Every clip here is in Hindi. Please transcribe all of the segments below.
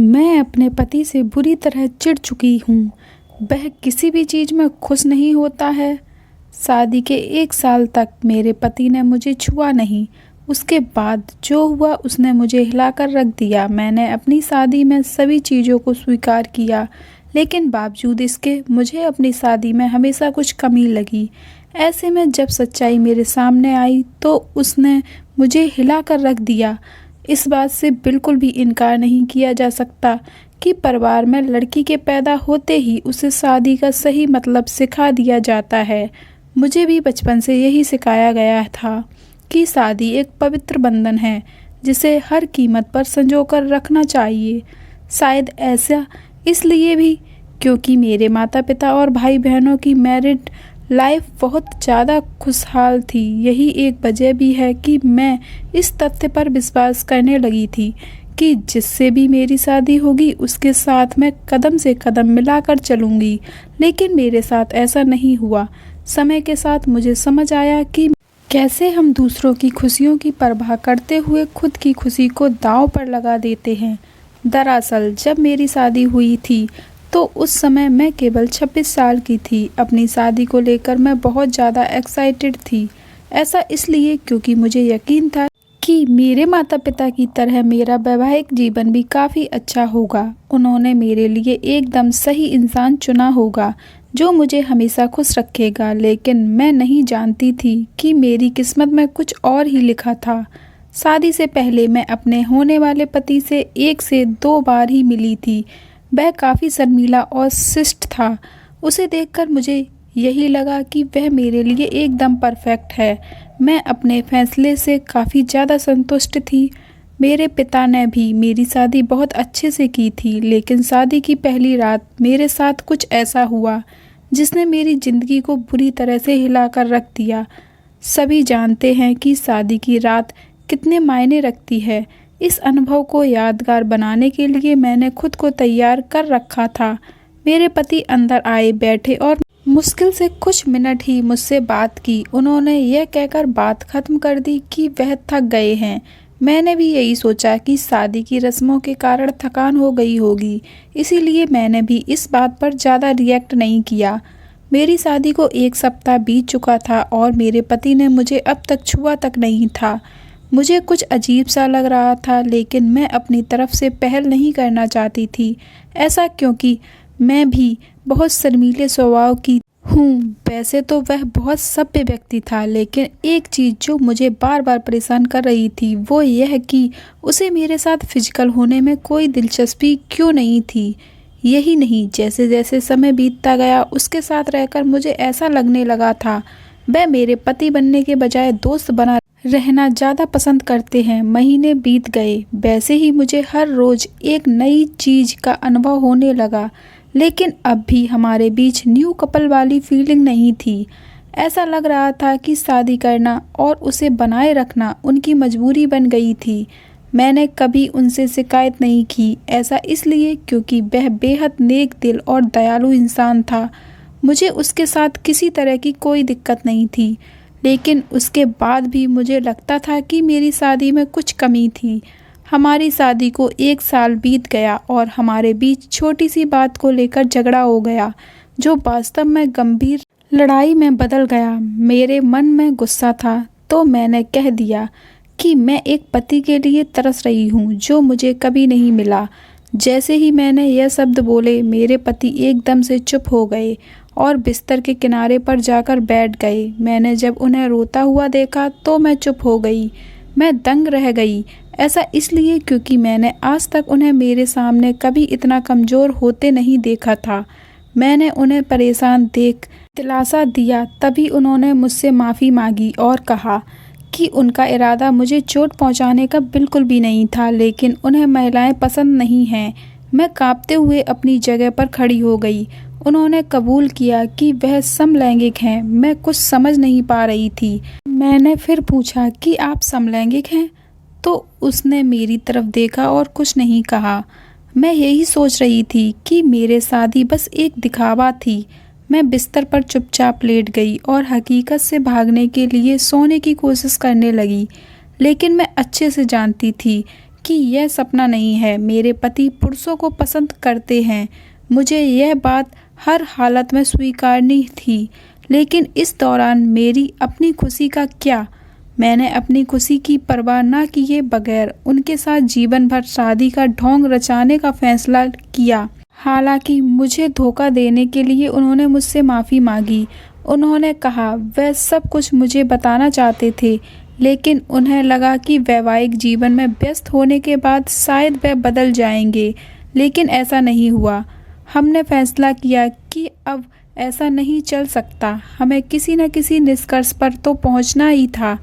मैं अपने पति से बुरी तरह चिढ़ चुकी हूँ। वह किसी भी चीज़ में खुश नहीं होता है। शादी के 1 साल तक मेरे पति ने मुझे छुआ नहीं। उसके बाद जो हुआ उसने मुझे हिलाकर रख दिया। मैंने अपनी शादी में सभी चीज़ों को स्वीकार किया, लेकिन बावजूद इसके मुझे अपनी शादी में हमेशा कुछ कमी लगी। ऐसे में जब सच्चाई मेरे सामने आई तो उसने मुझे हिलाकर रख दिया। इस बात से बिल्कुल भी इनकार नहीं किया जा सकता कि परिवार में लड़की के पैदा होते ही उसे शादी का सही मतलब सिखा दिया जाता है। मुझे भी बचपन से यही सिखाया गया था कि शादी एक पवित्र बंधन है जिसे हर कीमत पर संजोकर रखना चाहिए। शायद ऐसा इसलिए भी क्योंकि मेरे माता पिता और भाई बहनों की मैरिड लाइफ बहुत ज़्यादा खुशहाल थी। यही एक वजह भी है कि मैं इस तथ्य पर विश्वास करने लगी थी कि जिससे भी मेरी शादी होगी उसके साथ मैं कदम से कदम मिलाकर चलूँगी। लेकिन मेरे साथ ऐसा नहीं हुआ। समय के साथ मुझे समझ आया कि कैसे हम दूसरों की खुशियों की परवाह करते हुए खुद की खुशी को दांव पर लगा देते हैं। दरअसल जब मेरी शादी हुई थी तो उस समय मैं केवल 26 साल की थी। अपनी शादी को लेकर मैं बहुत ज़्यादा एक्साइटेड थी। ऐसा इसलिए क्योंकि मुझे यकीन था कि मेरे माता पिता की तरह मेरा वैवाहिक जीवन भी काफ़ी अच्छा होगा। उन्होंने मेरे लिए एकदम सही इंसान चुना होगा जो मुझे हमेशा खुश रखेगा। लेकिन मैं नहीं जानती थी कि मेरी किस्मत में कुछ और ही लिखा था। शादी से पहले मैं अपने होने वाले पति से 1 से 2 बार ही मिली थी। वह काफ़ी शर्मीला और शिष्ट था। उसे देखकर मुझे यही लगा कि वह मेरे लिए एकदम परफेक्ट है। मैं अपने फैसले से काफ़ी ज़्यादा संतुष्ट थी। मेरे पिता ने भी मेरी शादी बहुत अच्छे से की थी, लेकिन शादी की पहली रात मेरे साथ कुछ ऐसा हुआ जिसने मेरी ज़िंदगी को बुरी तरह से हिलाकर रख दिया। सभी जानते हैं कि शादी की रात कितने मायने रखती है। इस अनुभव को यादगार बनाने के लिए मैंने खुद को तैयार कर रखा था। मेरे पति अंदर आए, बैठे और मुश्किल से कुछ मिनट ही मुझसे बात की। उन्होंने यह कहकर बात खत्म कर दी कि वह थक गए हैं। मैंने भी यही सोचा कि शादी की रस्मों के कारण थकान हो गई होगी, इसीलिए मैंने भी इस बात पर ज़्यादा रिएक्ट नहीं किया। मेरी शादी को 1 सप्ताह बीत चुका था और मेरे पति ने मुझे अब तक छुआ तक नहीं था। मुझे कुछ अजीब सा लग रहा था, लेकिन मैं अपनी तरफ से पहल नहीं करना चाहती थी। ऐसा क्योंकि मैं भी बहुत शर्मीले स्वभाव की हूँ। वैसे तो वह बहुत सभ्य व्यक्ति था, लेकिन एक चीज़ जो मुझे बार बार परेशान कर रही थी वो यह कि उसे मेरे साथ फिजिकल होने में कोई दिलचस्पी क्यों नहीं थी। यही नहीं, जैसे जैसे समय बीतता गया उसके साथ रहकर मुझे ऐसा लगने लगा था वह मेरे पति बनने के बजाय दोस्त बना रहना ज़्यादा पसंद करते हैं। महीने बीत गए, वैसे ही मुझे हर रोज़ एक नई चीज़ का अनुभव होने लगा, लेकिन अब भी हमारे बीच न्यू कपल वाली फीलिंग नहीं थी। ऐसा लग रहा था कि शादी करना और उसे बनाए रखना उनकी मजबूरी बन गई थी। मैंने कभी उनसे शिकायत नहीं की। ऐसा इसलिए क्योंकि वह बेहद नेक दिल और दयालु इंसान था। मुझे उसके साथ किसी तरह की कोई दिक्कत नहीं थी, लेकिन उसके बाद भी मुझे लगता था कि मेरी शादी में कुछ कमी थी। हमारी शादी को 1 साल बीत गया और हमारे बीच छोटी सी बात को लेकर झगड़ा हो गया, जो वास्तव में गंभीर लड़ाई में बदल गया। मेरे मन में गुस्सा था तो मैंने कह दिया कि मैं एक पति के लिए तरस रही हूँ जो मुझे कभी नहीं मिला। जैसे ही मैंने यह शब्द बोले, मेरे पति एकदम से चुप हो गए और बिस्तर के किनारे पर जाकर बैठ गए। मैंने जब उन्हें रोता हुआ देखा तो मैं चुप हो गई। मैं दंग रह गई। ऐसा इसलिए क्योंकि मैंने आज तक उन्हें मेरे सामने कभी इतना कमज़ोर होते नहीं देखा था। मैंने उन्हें परेशान देख दिलासा दिया। तभी उन्होंने मुझसे माफ़ी मांगी और कहा कि उनका इरादा मुझे चोट पहुंचाने का बिल्कुल भी नहीं था, लेकिन उन्हें महिलाएं पसंद नहीं हैं। मैं कांपते हुए अपनी जगह पर खड़ी हो गई। उन्होंने कबूल किया कि वह समलैंगिक हैं। मैं कुछ समझ नहीं पा रही थी। मैंने फिर पूछा कि आप समलैंगिक हैं? तो उसने मेरी तरफ देखा और कुछ नहीं कहा। मैं यही सोच रही थी कि मेरे शादी बस एक दिखावा थी। मैं बिस्तर पर चुपचाप लेट गई और हकीकत से भागने के लिए सोने की कोशिश करने लगी, लेकिन मैं अच्छे से जानती थी कि यह सपना नहीं है। मेरे पति पुरुषों को पसंद करते हैं। मुझे यह बात हर हालत में स्वीकारनी थी, लेकिन इस दौरान मेरी अपनी खुशी का क्या? मैंने अपनी खुशी की परवाह न किए बगैर उनके साथ जीवन भर शादी का ढोंग रचाने का फैसला किया। हालांकि मुझे धोखा देने के लिए उन्होंने मुझसे माफ़ी मांगी। उन्होंने कहा वह सब कुछ मुझे बताना चाहते थे, लेकिन उन्हें लगा कि वैवाहिक जीवन में व्यस्त होने के बाद शायद वह बदल जाएंगे, लेकिन ऐसा नहीं हुआ। हमने फैसला किया कि अब ऐसा नहीं चल सकता, हमें किसी न किसी निष्कर्ष पर तो पहुंचना ही था।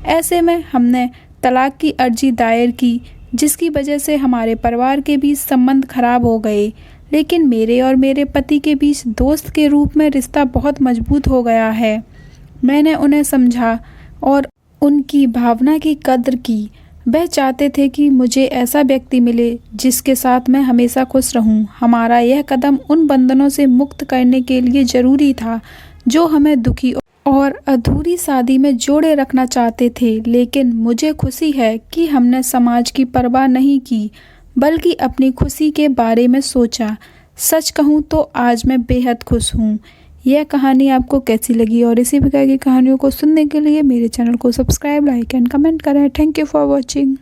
ऐसे में हमने तलाक की अर्जी दायर की, जिसकी वजह से हमारे परिवार के बीच संबंध खराब हो गए। लेकिन मेरे और मेरे पति के बीच दोस्त के रूप में रिश्ता बहुत मजबूत हो गया है। मैंने उन्हें समझा और उनकी भावना की कद्र की। वह चाहते थे कि मुझे ऐसा व्यक्ति मिले जिसके साथ मैं हमेशा खुश रहूं। हमारा यह कदम उन बंधनों से मुक्त करने के लिए ज़रूरी था जो हमें दुखी और अधूरी शादी में जोड़े रखना चाहते थे। लेकिन मुझे खुशी है कि हमने समाज की परवाह नहीं की, बल्कि अपनी खुशी के बारे में सोचा। सच कहूँ तो आज मैं बेहद खुश हूँ। यह कहानी आपको कैसी लगी और इसी प्रकार की कहानियों को सुनने के लिए मेरे चैनल को सब्सक्राइब, लाइक एंड कमेंट करें। Thank you for watching.